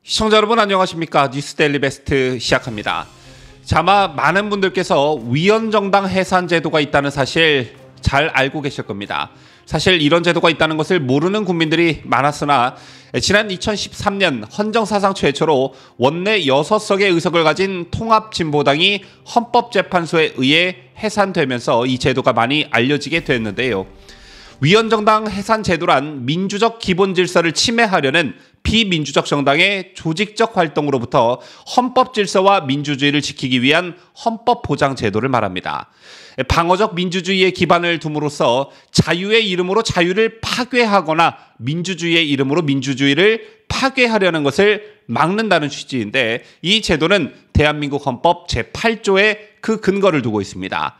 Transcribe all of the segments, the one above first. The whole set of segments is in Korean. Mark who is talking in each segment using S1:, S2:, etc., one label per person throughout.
S1: 시청자 여러분 안녕하십니까? 뉴스데일리 베스트 시작합니다. 자, 아마 많은 분들께서 위헌정당 해산 제도가 있다는 사실 잘 알고 계실 겁니다. 사실 이런 제도가 있다는 것을 모르는 국민들이 많았으나 지난 2013년 헌정사상 최초로 원내 6석의 의석을 가진 통합진보당이 헌법재판소에 의해 해산되면서 이 제도가 많이 알려지게 됐는데요. 위헌정당 해산 제도란 민주적 기본 질서를 침해하려는 비민주적 정당의 조직적 활동으로부터 헌법 질서와 민주주의를 지키기 위한 헌법 보장 제도를 말합니다. 방어적 민주주의의 기반을 둠으로써 자유의 이름으로 자유를 파괴하거나 민주주의의 이름으로 민주주의를 파괴하려는 것을 막는다는 취지인데, 이 제도는 대한민국 헌법 제8조에 그 근거를 두고 있습니다.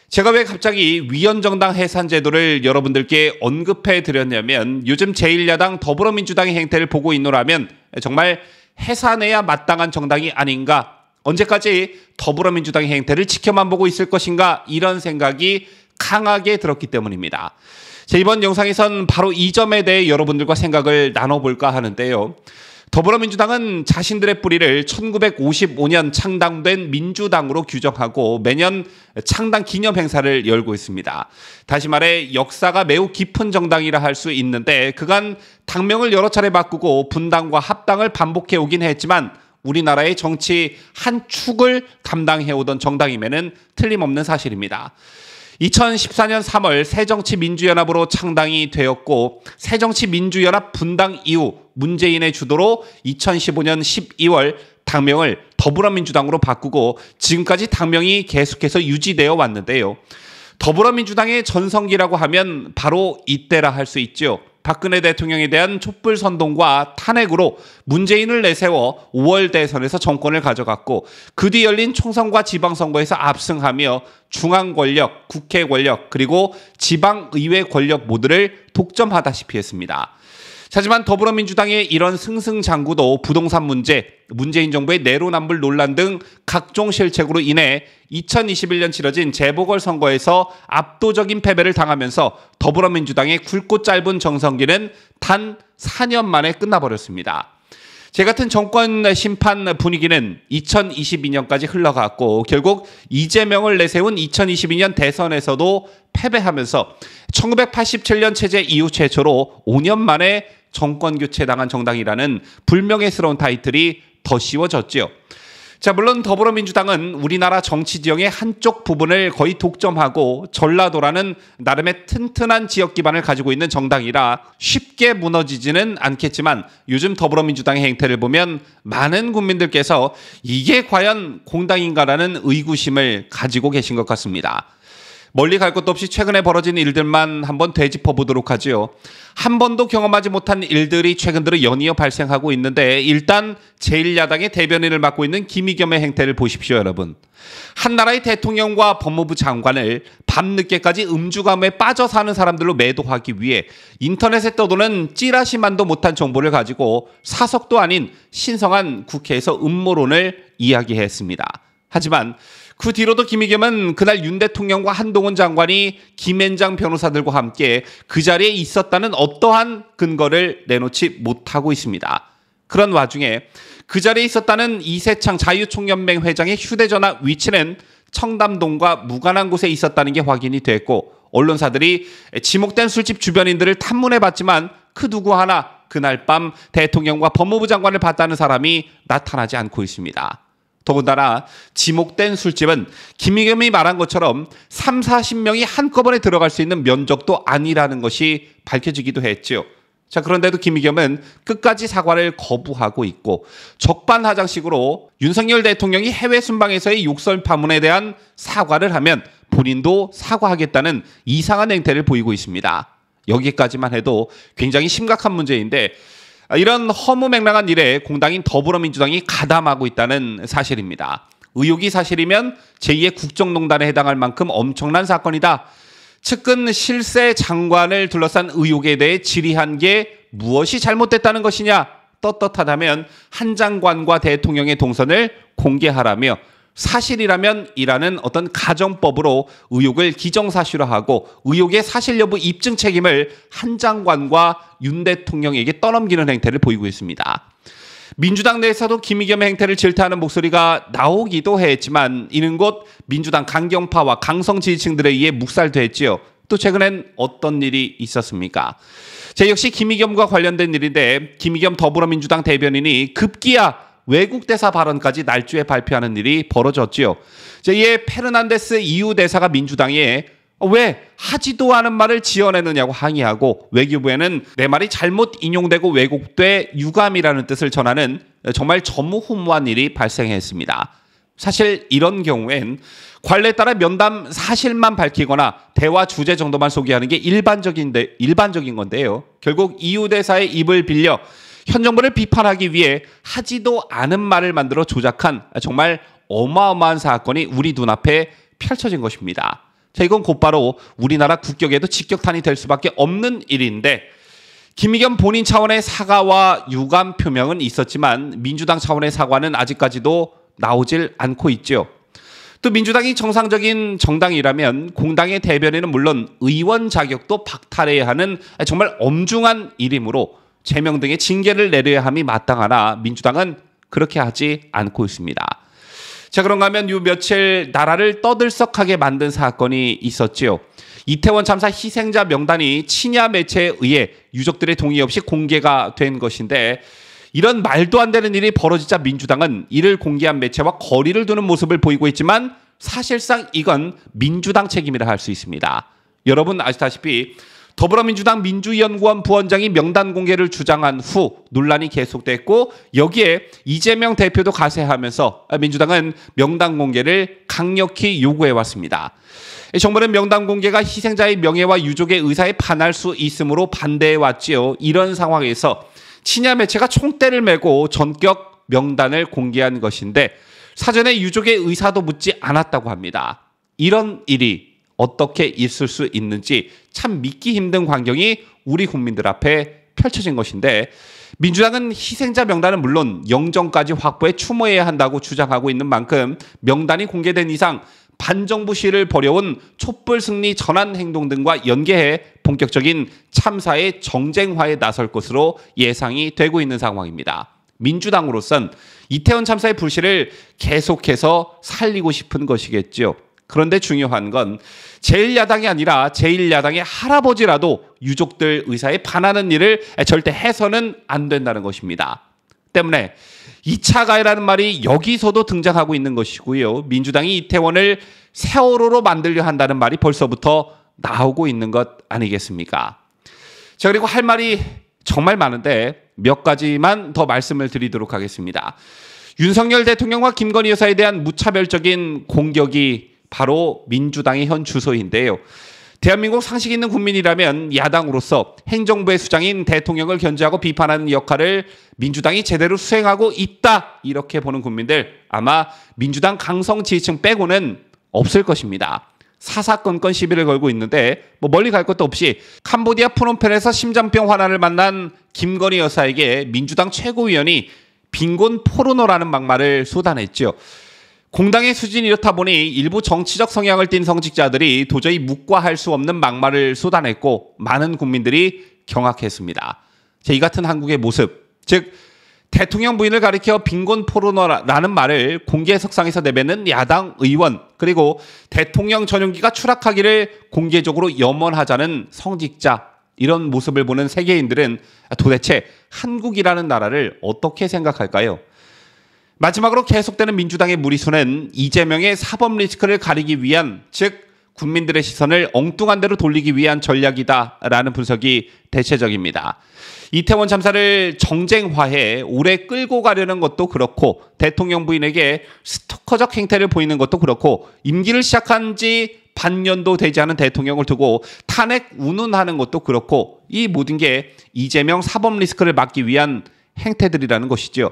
S1: 제가 왜 갑자기 위헌정당 해산 제도를 여러분들께 언급해 드렸냐면, 요즘 제1야당 더불어민주당의 행태를 보고 있노라면 정말 해산해야 마땅한 정당이 아닌가, 언제까지 더불어민주당의 행태를 지켜만 보고 있을 것인가, 이런 생각이 강하게 들었기 때문입니다. 자, 이번 영상에선 바로 이 점에 대해 여러분들과 생각을 나눠볼까 하는데요. 더불어민주당은 자신들의 뿌리를 1955년 창당된 민주당으로 규정하고 매년 창당 기념 행사를 열고 있습니다. 다시 말해 역사가 매우 깊은 정당이라 할 수 있는데, 그간 당명을 여러 차례 바꾸고 분당과 합당을 반복해 오긴 했지만 우리나라의 정치 한 축을 담당해오던 정당임에는 틀림없는 사실입니다. 2014년 3월 새정치민주연합으로 창당이 되었고, 새정치민주연합 분당 이후 문재인의 주도로 2015년 12월 당명을 더불어민주당으로 바꾸고 지금까지 당명이 계속해서 유지되어 왔는데요. 더불어민주당의 전성기라고 하면 바로 이때라 할 수 있죠. 박근혜 대통령에 대한 촛불 선동과 탄핵으로 문재인을 내세워 5월 대선에서 정권을 가져갔고, 그 뒤 열린 총선과 지방선거에서 압승하며 중앙 권력, 국회 권력, 그리고 지방의회 권력 모두를 독점하다시피 했습니다. 하지만 더불어민주당의 이런 승승장구도 부동산 문제, 문재인 정부의 내로남불 논란 등 각종 실책으로 인해 2021년 치러진 재보궐선거에서 압도적인 패배를 당하면서 더불어민주당의 굵고 짧은 정성기는 단 4년 만에 끝나버렸습니다. 제 같은 정권 심판 분위기는 2022년까지 흘러갔고, 결국 이재명을 내세운 2022년 대선에서도 패배하면서 1987년 체제 이후 최초로 5년 만에 정권 교체당한 정당이라는 불명예스러운 타이틀이 더 씌워졌지요. 자, 물론 더불어민주당은 우리나라 정치 지형의 한쪽 부분을 거의 독점하고 전라도라는 나름의 튼튼한 지역 기반을 가지고 있는 정당이라 쉽게 무너지지는 않겠지만, 요즘 더불어민주당의 행태를 보면 많은 국민들께서 이게 과연 공당인가라는 의구심을 가지고 계신 것 같습니다. 멀리 갈 것도 없이 최근에 벌어진 일들만 한번 되짚어 보도록 하죠. 한 번도 경험하지 못한 일들이 최근 들어 연이어 발생하고 있는데, 일단 제1야당의 대변인을 맡고 있는 김의겸의 행태를 보십시오, 여러분. 한 나라의 대통령과 법무부 장관을 밤늦게까지 음주감에 빠져 사는 사람들로 매도하기 위해 인터넷에 떠도는 찌라시만도 못한 정보를 가지고 사석도 아닌 신성한 국회에서 음모론을 이야기했습니다. 하지만 그 뒤로도 김의겸은 그날 윤 대통령과 한동훈 장관이 김앤장 변호사들과 함께 그 자리에 있었다는 어떠한 근거를 내놓지 못하고 있습니다. 그런 와중에 그 자리에 있었다는 이세창 자유총연맹 회장의 휴대전화 위치는 청담동과 무관한 곳에 있었다는 게 확인이 됐고, 언론사들이 지목된 술집 주변인들을 탐문해봤지만 그 누구 하나 그날 밤 대통령과 법무부 장관을 봤다는 사람이 나타나지 않고 있습니다. 더군다나 지목된 술집은 김의겸이 말한 것처럼 30-40명이 한꺼번에 들어갈 수 있는 면적도 아니라는 것이 밝혀지기도 했죠. 자, 그런데도 김의겸은 끝까지 사과를 거부하고 있고, 적반하장식으로 윤석열 대통령이 해외 순방에서의 욕설 파문에 대한 사과를 하면 본인도 사과하겠다는 이상한 행태를 보이고 있습니다. 여기까지만 해도 굉장히 심각한 문제인데, 이런 허무맹랑한 일에 공당인 더불어민주당이 가담하고 있다는 사실입니다. 의혹이 사실이면 제2의 국정농단에 해당할 만큼 엄청난 사건이다. 측근 실세 장관을 둘러싼 의혹에 대해 질의한 게 무엇이 잘못됐다는 것이냐? 떳떳하다면 한 장관과 대통령의 동선을 공개하라며, 사실이라면 이라는 어떤 가정법으로 의혹을 기정사실화하고 의혹의 사실 여부 입증 책임을 한 장관과 윤 대통령에게 떠넘기는 행태를 보이고 있습니다. 민주당 내에서도 김의겸의 행태를 질타하는 목소리가 나오기도 했지만 이는 곧 민주당 강경파와 강성 지지층들에 의해 묵살됐지요. 또 최근엔 어떤 일이 있었습니까? 역시 김의겸과 관련된 일인데 김의겸 더불어민주당 대변인이 급기야 외국 대사 발언까지 날조에 발표하는 일이 벌어졌지요. 이에 페르난데스 EU 대사가 민주당에 왜 하지도 않은 말을 지어내느냐고 항의하고 외교부에는 내 말이 잘못 인용되고 왜곡돼 유감이라는 뜻을 전하는 정말 전무후무한 일이 발생했습니다. 사실 이런 경우엔 관례에 따라 면담 사실만 밝히거나 대화 주제 정도만 소개하는 게 일반적인 건데요. 결국 EU 대사의 입을 빌려 현 정부를 비판하기 위해 하지도 않은 말을 만들어 조작한 정말 어마어마한 사건이 우리 눈앞에 펼쳐진 것입니다. 이건 곧바로 우리나라 국격에도 직격탄이 될 수밖에 없는 일인데 김의겸 본인 차원의 사과와 유감 표명은 있었지만 민주당 차원의 사과는 아직까지도 나오질 않고 있죠. 또 민주당이 정상적인 정당이라면 공당의 대변인은 물론 의원 자격도 박탈해야 하는 정말 엄중한 일이므로 제명 등의 징계를 내려야 함이 마땅하나 민주당은 그렇게 하지 않고 있습니다. 그런가 하면 요 며칠 나라를 떠들썩하게 만든 사건이 있었지요. 이태원 참사 희생자 명단이 친야 매체에 의해 유족들의 동의 없이 공개가 된 것인데 이런 말도 안 되는 일이 벌어지자 민주당은 이를 공개한 매체와 거리를 두는 모습을 보이고 있지만 사실상 이건 민주당 책임이라 할 수 있습니다. 여러분 아시다시피 더불어민주당 민주연구원 부원장이 명단 공개를 주장한 후 논란이 계속됐고 여기에 이재명 대표도 가세하면서 민주당은 명단 공개를 강력히 요구해왔습니다. 정부는 명단 공개가 희생자의 명예와 유족의 의사에 반할 수 있으므로 반대해왔지요. 이런 상황에서 친야 매체가 총대를 메고 전격 명단을 공개한 것인데 사전에 유족의 의사도 묻지 않았다고 합니다. 이런 일이 어떻게 있을 수 있는지 참 믿기 힘든 광경이 우리 국민들 앞에 펼쳐진 것인데 민주당은 희생자 명단은 물론 영정까지 확보해 추모해야 한다고 주장하고 있는 만큼 명단이 공개된 이상 반정부 시를 벌여온 촛불 승리 전환 행동 등과 연계해 본격적인 참사의 정쟁화에 나설 것으로 예상이 되고 있는 상황입니다. 민주당으로선 이태원 참사의 불씨를 계속해서 살리고 싶은 것이겠죠. 그런데 중요한 건 제1야당이 아니라 제1야당의 할아버지라도 유족들 의사에 반하는 일을 절대 해서는 안 된다는 것입니다. 때문에 2차 가해라는 말이 여기서도 등장하고 있는 것이고요. 민주당이 이태원을 세월호로 만들려 한다는 말이 벌써부터 나오고 있는 것 아니겠습니까? 그리고 할 말이 정말 많은데 몇 가지만 더 말씀을 드리도록 하겠습니다. 윤석열 대통령과 김건희 여사에 대한 무차별적인 공격이 바로 민주당의 현 주소인데요. 대한민국 상식 있는 국민이라면 야당으로서 행정부의 수장인 대통령을 견제하고 비판하는 역할을 민주당이 제대로 수행하고 있다 이렇게 보는 국민들 아마 민주당 강성 지지층 빼고는 없을 것입니다. 사사건건 시비를 걸고 있는데 멀리 갈 것도 없이 캄보디아 프놈펜에서 심장병 환자를 만난 김건희 여사에게 민주당 최고위원이 빈곤 포르노라는 막말을 쏟아냈죠. 공당의 수준이 이렇다 보니 일부 정치적 성향을 띤 성직자들이 도저히 묵과할 수 없는 막말을 쏟아냈고 많은 국민들이 경악했습니다. 이 같은 한국의 모습, 즉 대통령 부인을 가리켜 빈곤 포르노라는 말을 공개석상에서 내뱉는 야당 의원 그리고 대통령 전용기가 추락하기를 공개적으로 염원하자는 성직자 이런 모습을 보는 세계인들은 도대체 한국이라는 나라를 어떻게 생각할까요? 마지막으로 계속되는 민주당의 무리수는 이재명의 사법 리스크를 가리기 위한 즉 국민들의 시선을 엉뚱한 데로 돌리기 위한 전략이다라는 분석이 대체적입니다. 이태원 참사를 정쟁화해 오래 끌고 가려는 것도 그렇고 대통령 부인에게 스토커적 행태를 보이는 것도 그렇고 임기를 시작한 지 반년도 되지 않은 대통령을 두고 탄핵 운운하는 것도 그렇고 이 모든 게 이재명 사법 리스크를 막기 위한 행태들이라는 것이죠.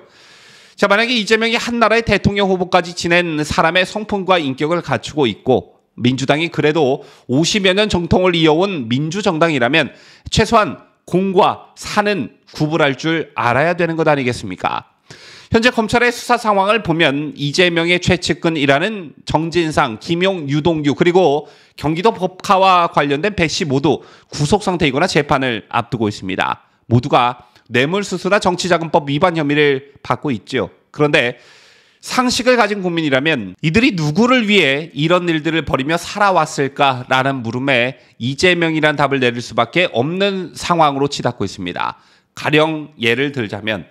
S1: 만약에 이재명이 한 나라의 대통령 후보까지 지낸 사람의 성품과 인격을 갖추고 있고 민주당이 그래도 50여 년 정통을 이어온 민주정당이라면 최소한 공과 사는 구분할 줄 알아야 되는 것 아니겠습니까? 현재 검찰의 수사 상황을 보면 이재명의 최측근이라는 정진상, 김용, 유동규 그리고 경기도 법카와 관련된 100씨 모두 구속 상태이거나 재판을 앞두고 있습니다. 모두가 뇌물수수나 정치자금법 위반 혐의를 받고 있죠. 그런데 상식을 가진 국민이라면 이들이 누구를 위해 이런 일들을 벌이며 살아왔을까라는 물음에 이재명이란 답을 내릴 수밖에 없는 상황으로 치닫고 있습니다. 가령 예를 들자면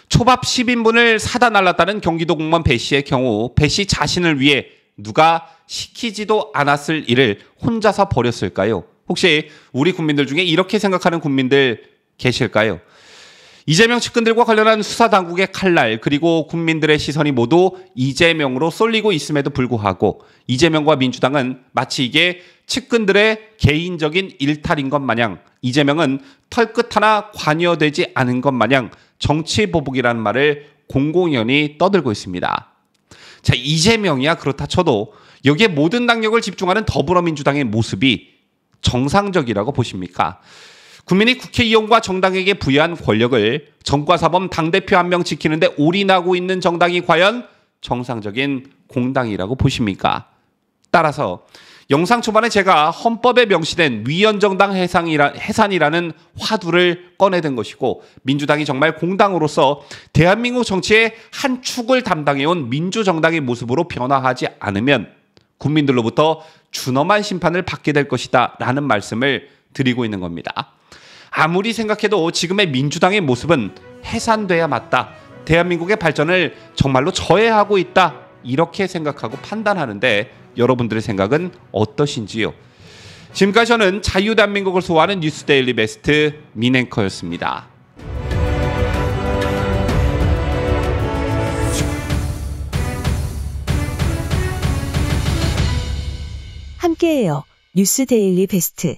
S1: 초밥 10인분을 사다 날랐다는 경기도 공무원 배 씨의 경우 배 씨 자신을 위해 누가 시키지도 않았을 일을 혼자서 벌였을까요? 혹시 우리 국민들 중에 이렇게 생각하는 국민들 계실까요? 이재명 측근들과 관련한 수사당국의 칼날 그리고 국민들의 시선이 모두 이재명으로 쏠리고 있음에도 불구하고 이재명과 민주당은 마치 이게 측근들의 개인적인 일탈인 것 마냥 이재명은 털끝 하나 관여되지 않은 것 마냥 정치보복이라는 말을 공공연히 떠들고 있습니다. 자, 이재명이야 그렇다 쳐도 여기에 모든 당력을 집중하는 더불어민주당의 모습이 정상적이라고 보십니까? 국민이 국회의원과 정당에게 부여한 권력을 전과사범 당대표 한 명 지키는데 올인하고 있는 정당이 과연 정상적인 공당이라고 보십니까? 따라서 영상 초반에 제가 헌법에 명시된 위헌정당 해산이라는 화두를 꺼내든 것이고 민주당이 정말 공당으로서 대한민국 정치의 한 축을 담당해온 민주정당의 모습으로 변화하지 않으면 국민들로부터 준엄한 심판을 받게 될 것이다 라는 말씀을 드리고 있는 겁니다. 아무리 생각해도 지금의 민주당의 모습은 해산돼야 맞다. 대한민국의 발전을 정말로 저해하고 있다. 이렇게 생각하고 판단하는데 여러분들의 생각은 어떠신지요? 지금까지 저는 자유대한민국을 소화하는 뉴스데일리 베스트 민앵커였습니다.
S2: 함께해요. 뉴스데일리 베스트.